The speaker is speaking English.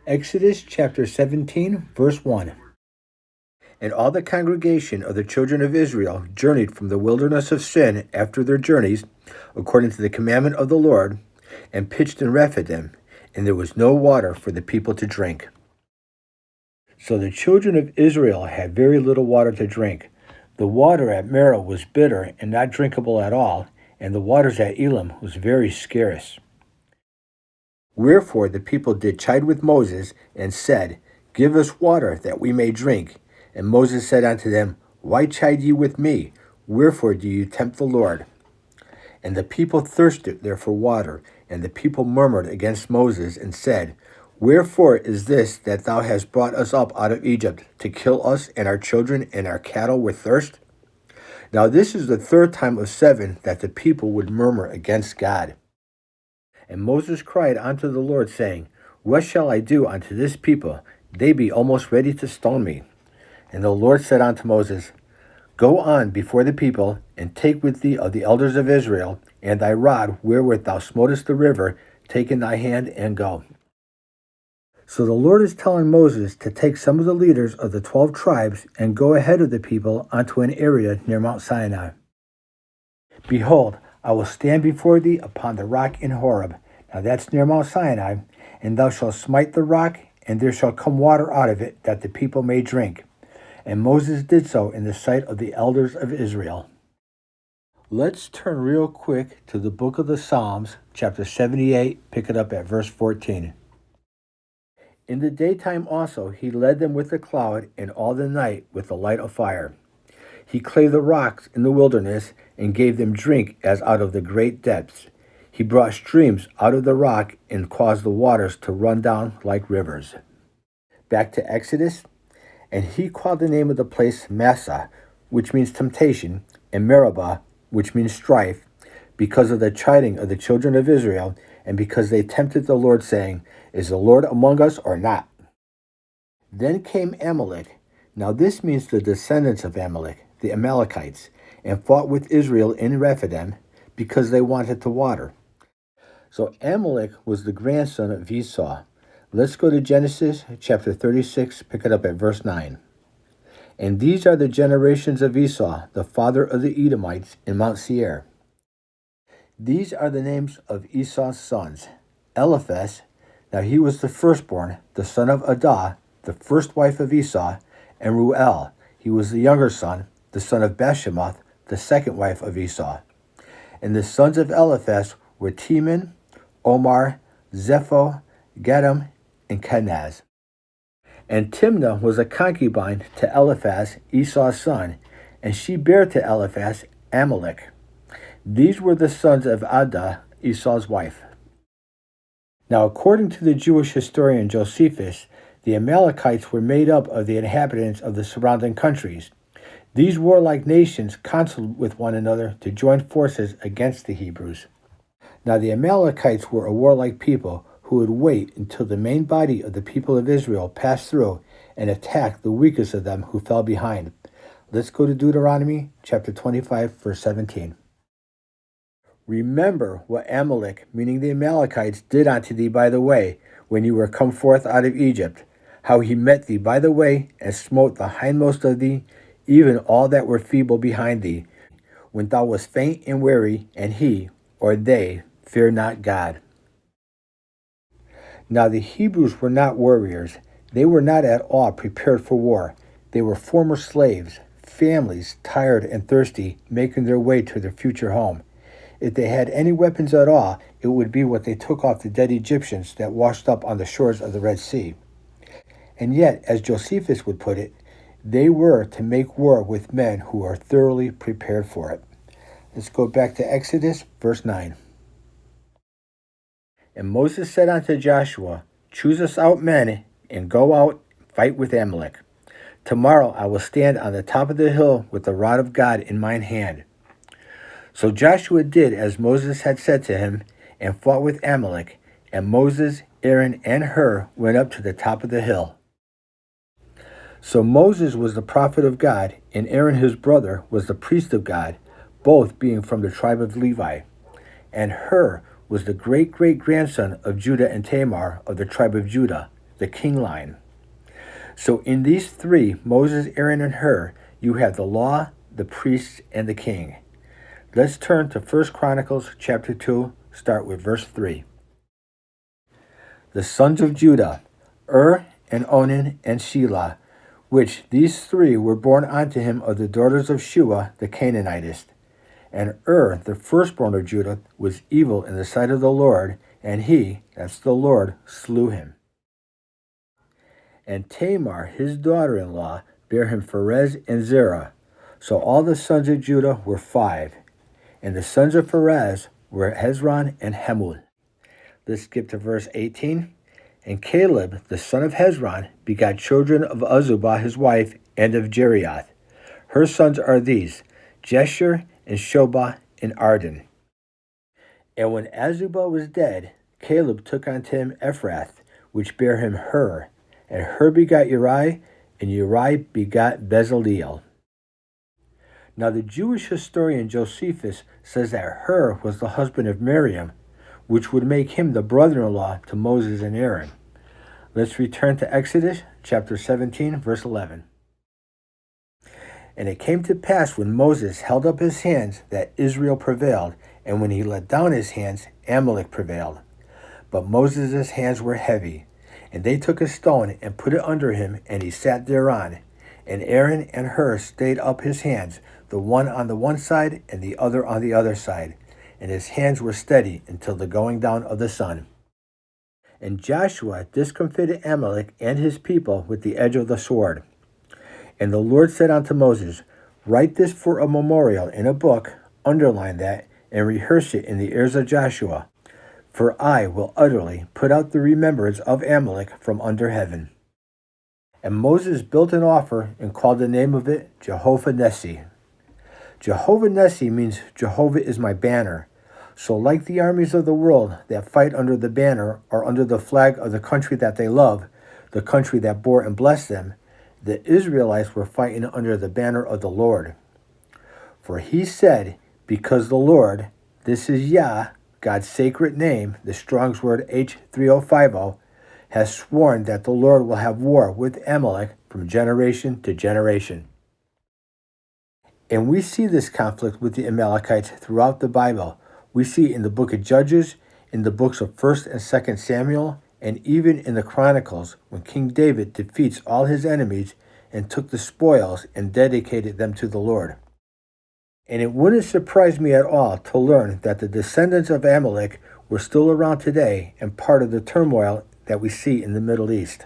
Exodus chapter 17, verse 1. And all the congregation of the children of Israel journeyed from the wilderness of Sin after their journeys, according to the commandment of the Lord, and pitched in Rephidim, and there was no water for the people to drink. So the children of Israel had very little water to drink. The water at Merah was bitter and not drinkable at all, and the waters at Elim was very scarce. Wherefore the people did chide with Moses, and said, Give us water, that we may drink. And Moses said unto them, Why chide ye with me? Wherefore do you tempt the Lord? And the people thirsted there for water, and the people murmured against Moses, and said, Wherefore is this that thou hast brought us up out of Egypt, to kill us and our children and our cattle with thirst? Now this is the third time of 7 that the people would murmur against God. And Moses cried unto the Lord, saying, What shall I do unto this people? They be almost ready to stone me. And the Lord said unto Moses, Go on before the people, and take with thee of the elders of Israel, and thy rod wherewith thou smotest the river, take in thy hand, and go. So the Lord is telling Moses to take some of the leaders of the 12 tribes and go ahead of the people unto an area near Mount Sinai. Behold, I will stand before thee upon the rock in Horeb. Now that's near Mount Sinai. And thou shalt smite the rock, and there shall come water out of it, that the people may drink. And Moses did so in the sight of the elders of Israel. Let's turn real quick to the book of the Psalms, chapter 78, pick it up at verse 14. In the daytime also he led them with a cloud, and all the night with the light of fire. He clave the rocks in the wilderness, and gave them drink as out of the great depths. He brought streams out of the rock, and caused the waters to run down like rivers. Back to Exodus. And he called the name of the place Massah, which means temptation, and Meribah, which means strife, because of the chiding of the children of Israel, and because they tempted the Lord, saying, Is the Lord among us or not? Then came Amalek. Now this means the descendants of Amalek, the Amalekites, and fought with Israel in Rephidim, because they wanted to water. So Amalek was the grandson of Esau. Let's go to Genesis chapter 36, pick it up at verse 9. And these are the generations of Esau, the father of the Edomites, in Mount Seir. These are the names of Esau's sons. Eliphaz, now he was the firstborn, the son of Adah, the first wife of Esau, and Ruel, he was the younger son, the son of Bashemoth, the second wife of Esau. And the sons of Eliphaz were Teman, Omar, Zepho, Gadam, and Kenaz. And Timnah was a concubine to Eliphaz, Esau's son, and she bare to Eliphaz Amalek. These were the sons of Adah, Esau's wife. Now, according to the Jewish historian Josephus, the Amalekites were made up of the inhabitants of the surrounding countries. These warlike nations counseled with one another to join forces against the Hebrews. Now, the Amalekites were a warlike people who would wait until the main body of the people of Israel passed through and attack the weakest of them who fell behind. Let's go to Deuteronomy chapter 25, verse 17. Remember what Amalek, meaning the Amalekites, did unto thee by the way, when you were come forth out of Egypt, how he met thee by the way, and smote the hindmost of thee, even all that were feeble behind thee, when thou wast faint and weary, and he, or they, feared not God. Now the Hebrews were not warriors. They were not at all prepared for war. They were former slaves, families, tired and thirsty, making their way to their future home. If they had any weapons at all, it would be what they took off the dead Egyptians that washed up on the shores of the Red Sea. And yet, as Josephus would put it, they were to make war with men who are thoroughly prepared for it. Let's go back to Exodus, verse 9. And Moses said unto Joshua, Choose us out men, and go out, fight with Amalek. Tomorrow I will stand on the top of the hill with the rod of God in mine hand. So Joshua did as Moses had said to him, and fought with Amalek, and Moses, Aaron, and Hur went up to the top of the hill. So Moses was the prophet of God, and Aaron his brother was the priest of God, both being from the tribe of Levi. And Hur was the great-great-grandson of Judah and Tamar of the tribe of Judah, the the king line. So in these three, Moses, Aaron, and Hur, you have the law, the priests, and the king. Let's turn to 1 Chronicles chapter 2, start with verse 3. The sons of Judah, and Onan, and Shelah, which these three were born unto him of the daughters of Shua the Canaanitess. And the firstborn of Judah, was evil in the sight of the Lord, and he, that's the Lord, slew him. And Tamar, his daughter-in-law, bare him Pharez and Zerah. So all the sons of Judah were 5. And the sons of Pharez were Hezron and Hamul. Let's skip to verse 18. And Caleb, the son of Hezron, begot children of Azubah his wife, and of Jerioth. Her sons are these, Jeshur, and Shobah, and Arden. And when Azubah was dead, Caleb took unto him Ephrath, which bare him Hur. And Hur begot Uri, and Uri begot Bezaleel. Now the Jewish historian Josephus says that Hur was the husband of Miriam, which would make him the brother-in-law to Moses and Aaron. Let's return to Exodus chapter 17, verse 11. And it came to pass when Moses held up his hands that Israel prevailed, and when he let down his hands, Amalek prevailed. But Moses' hands were heavy. And they took a stone and put it under him, and he sat thereon. And Aaron and Hur stayed up his hands, the one on the one side and the other on the other side. And his hands were steady until the going down of the sun. And Joshua discomfited Amalek and his people with the edge of the sword. And the Lord said unto Moses, Write this for a memorial in a book, underline that, and rehearse it in the ears of Joshua. For I will utterly put out the remembrance of Amalek from under heaven. And Moses built an altar and called the name of it Jehovah Nissi. Jehovah Nissi means Jehovah is my banner. So like the armies of the world that fight under the banner or under the flag of the country that they love, the country that bore and blessed them, the Israelites were fighting under the banner of the Lord. For he said, because the Lord, this is Yah, God's sacred name, the Strong's Word H3050, has sworn that the Lord will have war with Amalek from generation to generation. And we see this conflict with the Amalekites throughout the Bible. We see it in the book of Judges, in the books of 1st and 2nd Samuel, and even in the Chronicles, when King David defeats all his enemies and took the spoils and dedicated them to the Lord. And it wouldn't surprise me at all to learn that the descendants of Amalek were still around today and part of the turmoil that we see in the Middle East.